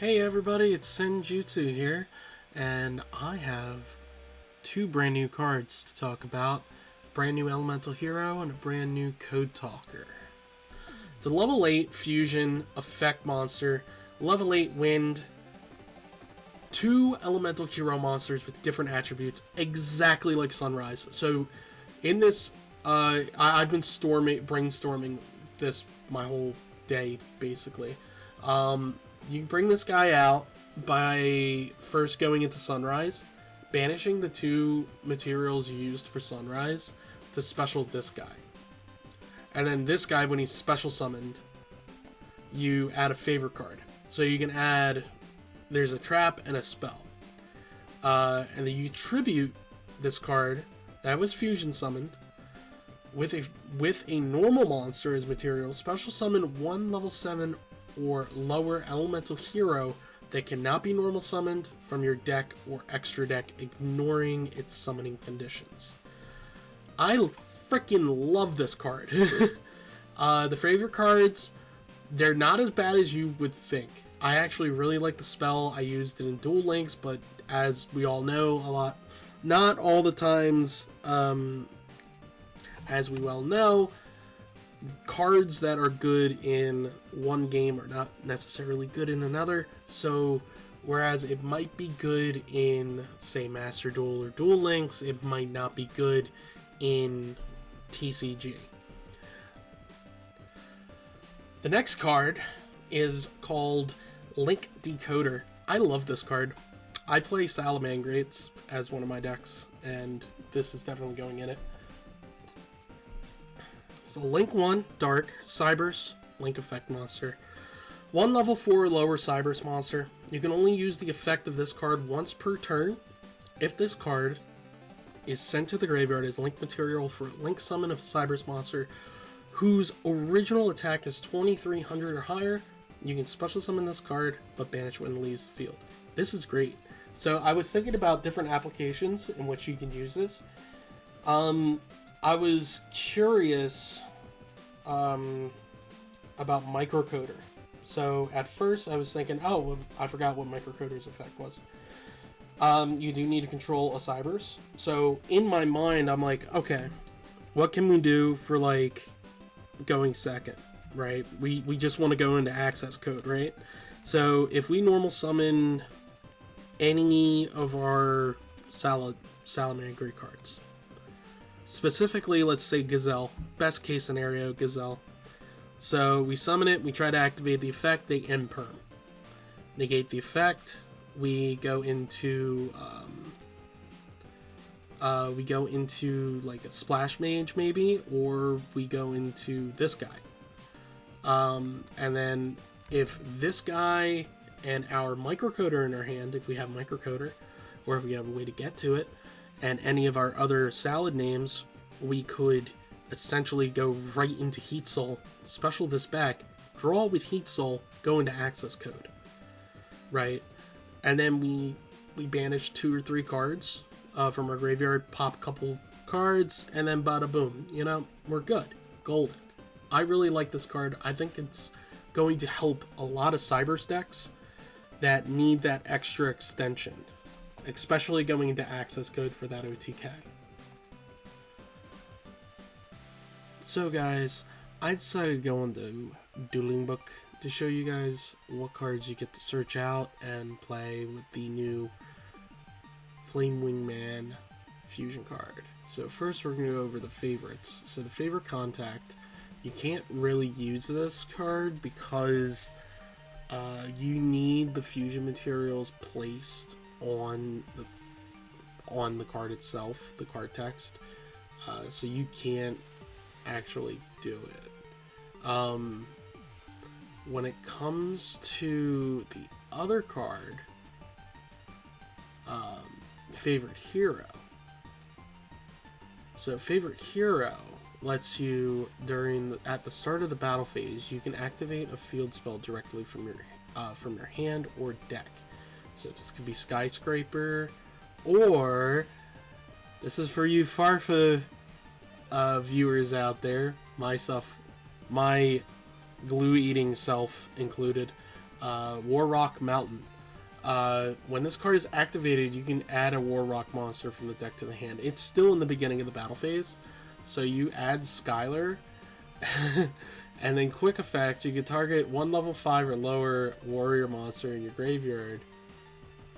Hey everybody, it's Senjutsu here, and I have two brand new cards to talk about. A brand new Elemental Hero and a brand new Code Talker. It's a level 8 fusion effect monster, level 8 wind, two Elemental Hero monsters with different attributes, exactly like Sunrise. So in this, I've been brainstorming this my whole day, basically. You bring this guy out by first going into Sunrise, banishing the two materials used for Sunrise to special this guy. And then this guy, when he's special summoned, you add a favor card. So you can add, there's a trap and a spell. And then you tribute this card that was fusion summoned with a normal monster as material, special summon one level 7 or lower elemental hero that cannot be normal summoned from your deck or extra deck, ignoring its summoning conditions. I freaking love this card. The favorite cards, they're not as bad as you would think. I actually really like the spell. I used it in Duel Links, but as we all know, not all the times, as we well know, cards that are good in one game are not necessarily good in another. So whereas it might be good in, say, Master Duel or Duel Links, it might not be good in TCG. The next card is called Link Decoder. I love this card. I play Salamangrates as one of my decks, and this is definitely going in it. It's a Link 1 Dark Cybers Link effect monster. 1 level 4 lower Cybers monster. You can only use the effect of this card once per turn. If this card is sent to the graveyard as Link material for a Link summon of a Cybers monster whose original attack is 2300 or higher, you can special summon this card but banish when it leaves the field. This is great. So I was thinking about different applications in which you can use this. I was curious about Microcoder. So at first I was thinking, oh, well, I forgot what Microcoder's effect was. You do need to control a Cybers. So in my mind, I'm like, okay, what can we do for like going second, right? We just want to go into access code, right? So if we normal summon any of our Salamangre cards, specifically, let's say Gazelle. Best case scenario, Gazelle. So we summon it, we try to activate the effect, they end perm. Negate the effect, we go into like a Splash Mage maybe, or we go into this guy. And then if this guy and our Microcoder in our hand, if we have Microcoder, or if we have a way to get to it, and any of our other salad names, we could essentially go right into Heat Soul, special this back, draw with Heat Soul, go into access code, right? And then we banish 2 or 3 cards from our graveyard, pop a couple cards, and then bada boom, you know, we're good, golden. I really like this card. I think it's going to help a lot of Cybers decks that need that extra extension, especially going into access code for that OTK. So guys, I decided to go into Dueling Book to show you guys what cards you get to search out and play with the new Flame Wingman fusion card. So first we're going to go over the favorites. So the favorite contact, you can't really use this card because you need the fusion materials placed on the card itself, the card text, so you can't actually do it. When it comes to the other card, favorite hero. So favorite hero lets you, at the start of the battle phase, you can activate a field spell directly from your hand or deck. So this could be Skyscraper, or this is for you Farfa viewers out there, my glue-eating self included. War Rock Mountain. When this card is activated, you can add a War Rock monster from the deck to the hand. It's still in the beginning of the battle phase, so you add Skylar, and then quick effect, you can target one level 5 or lower warrior monster in your graveyard.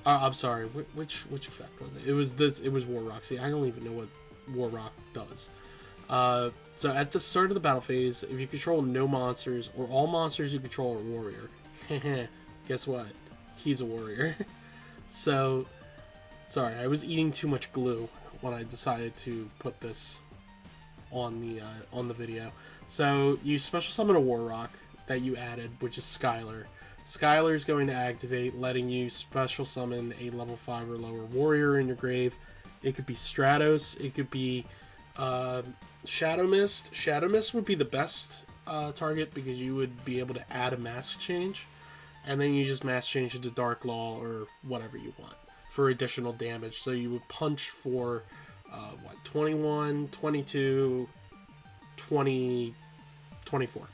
I'm sorry, which effect was it? It was this. It was War Rock. See, I don't even know what War Rock does. So at the start of the battle phase, if you control no monsters, or all monsters you control are warrior, guess what? He's a warrior. So, sorry, I was eating too much glue when I decided to put this on the video. So you special summon a War Rock that you added, which is Skylar. Skylar is going to activate, letting you special summon a level 5 or lower warrior in your grave. It could be Stratos, it could be Shadow Mist. Shadow Mist would be the best target because you would be able to add a mask change, and then you just mask change into Dark Law or whatever you want for additional damage. So you would punch for 21, 22, 20, 24.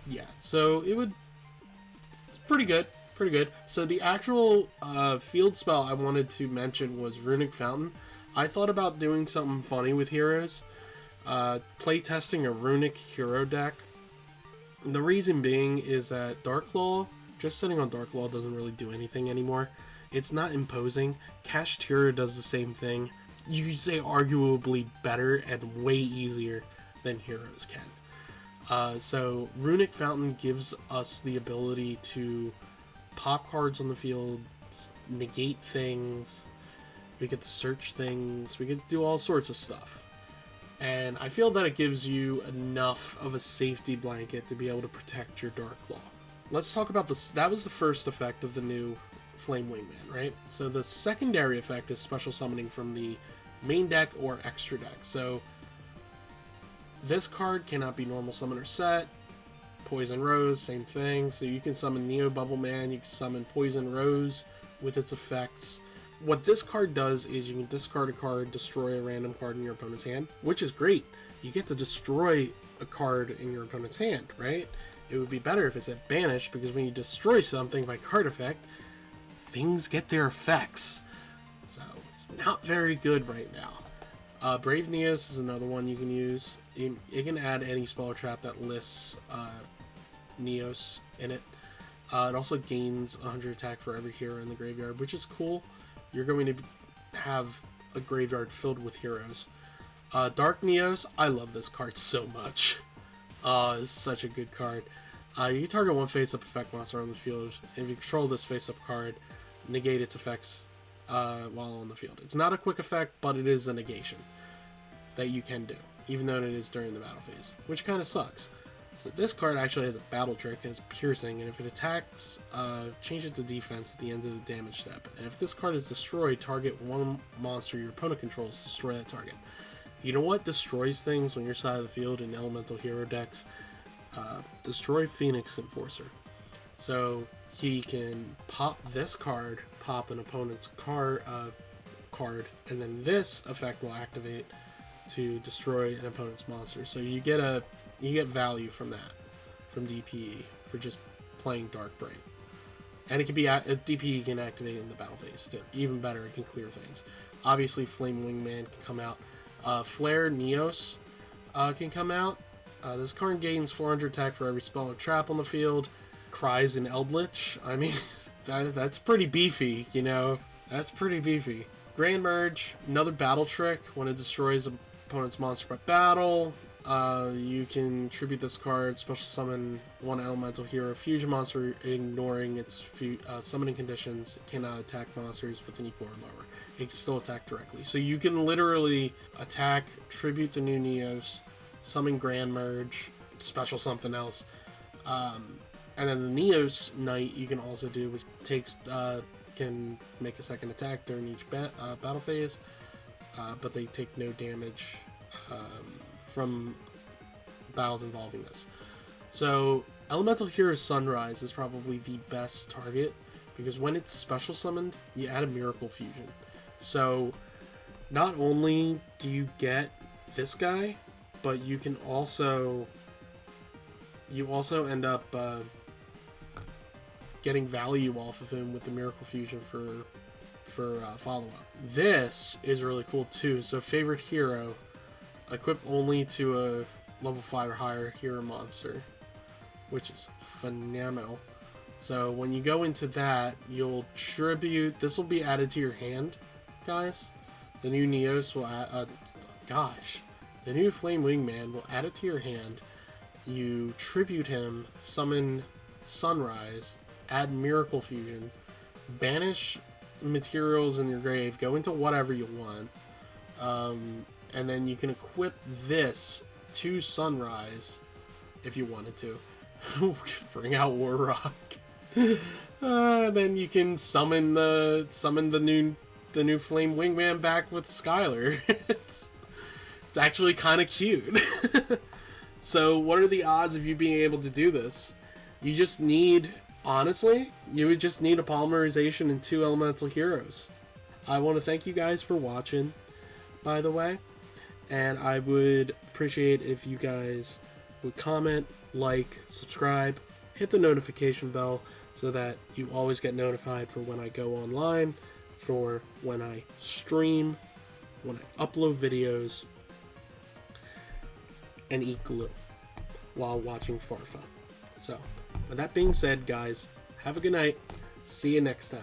Yeah, so it's pretty good. So the actual field spell I wanted to mention was Runic Fountain. I thought about doing something funny with heroes, playtesting a Runic hero deck. And the reason being is that Dark Law, just sitting on Dark Law doesn't really do anything anymore. It's not imposing. Kashtira does the same thing. You could say arguably better and way easier than heroes can. So Runic Fountain gives us the ability to pop cards on the field, negate things, we get to search things, we get to do all sorts of stuff. And I feel that it gives you enough of a safety blanket to be able to protect your Dark Law. Let's talk about this. That was the first effect of the new Flame Wingman, right? So the secondary effect is special summoning from the main deck or extra deck. So this card cannot be normal summon or set. Poison Rose, same thing. So you can summon Neo Bubble Man, you can summon Poison Rose with its effects. What this card does is you can discard a card, destroy a random card in your opponent's hand, which is great. You get to destroy a card in your opponent's hand, right? It would be better if it's at Banish, because when you destroy something by card effect, things get their effects. So it's not very good right now. Brave Neos is another one you can use. You can add any spell or trap that lists Neos in it. It also gains 100 attack for every hero in the graveyard, which is cool. You're going to have a graveyard filled with heroes. Dark Neos, I love this card so much. It's such a good card. You can target one face-up effect monster on the field. If you control this face-up card, negate its effects while on the field. It's not a quick effect, but it is a negation that you can do, even though it is during the battle phase, which kind of sucks. So this card actually has a battle trick, it has piercing, and if it attacks, change it to defense at the end of the damage step. And if this card is destroyed, target one monster your opponent controls, destroy that target. You know what destroys things on your side of the field in elemental hero decks? Destroy Phoenix Enforcer. So he can pop this card, pop an opponent's card, and then this effect will activate to destroy an opponent's monster. So you get value from that, from DPE, for just playing Dark Bright. And it can be DPE can activate in the battle phase too. Even better, it can clear things. Obviously, Flame Wingman can come out. Flare Neos can come out. This card gains 400 attack for every spell or trap on the field. Cries in Eldritch. I mean, that's pretty beefy, you know? That's pretty beefy. Grand Merge, another battle trick. When it destroys an opponent's monster by battle, you can tribute this card, special summon one elemental hero fusion monster, ignoring its summoning conditions. It cannot attack monsters with an equal or lower. It can still attack directly. So you can literally attack, tribute the new Neos, summon Grand Merge, special something else. And then the Neos Knight you can also do, which can make a second attack during each battle phase, but they take no damage from battles involving this. So Elemental Hero Sunrise is probably the best target, because when it's special summoned, you add a Miracle Fusion. So not only do you get this guy, but you can also end up getting value off of him with the Miracle Fusion for follow-up. This is really cool too. So favorite hero, equip only to a level 5 or higher hero monster, which is phenomenal. So when you go into that, you'll tribute, this will be added to your hand, guys. The new Neos will add, the new Flame Wingman will add it to your hand. You tribute him, summon Sunrise, add Miracle Fusion, banish materials in your grave, go into whatever you want, and then you can equip this to Sunrise if you wanted to. Bring out War Rock. Then you can summon the new Flame Wingman back with Skylar. it's actually kind of cute. So what are the odds of you being able to do this? You just need, honestly, you would just need a polymerization and 2 elemental heroes. I want to thank you guys for watching, by the way, and I would appreciate if you guys would comment, like, subscribe, hit the notification bell so that you always get notified for when I go online, for when I stream, when I upload videos, and eat glue while watching Farfa. So, with that being said, guys, have a good night. See you next time.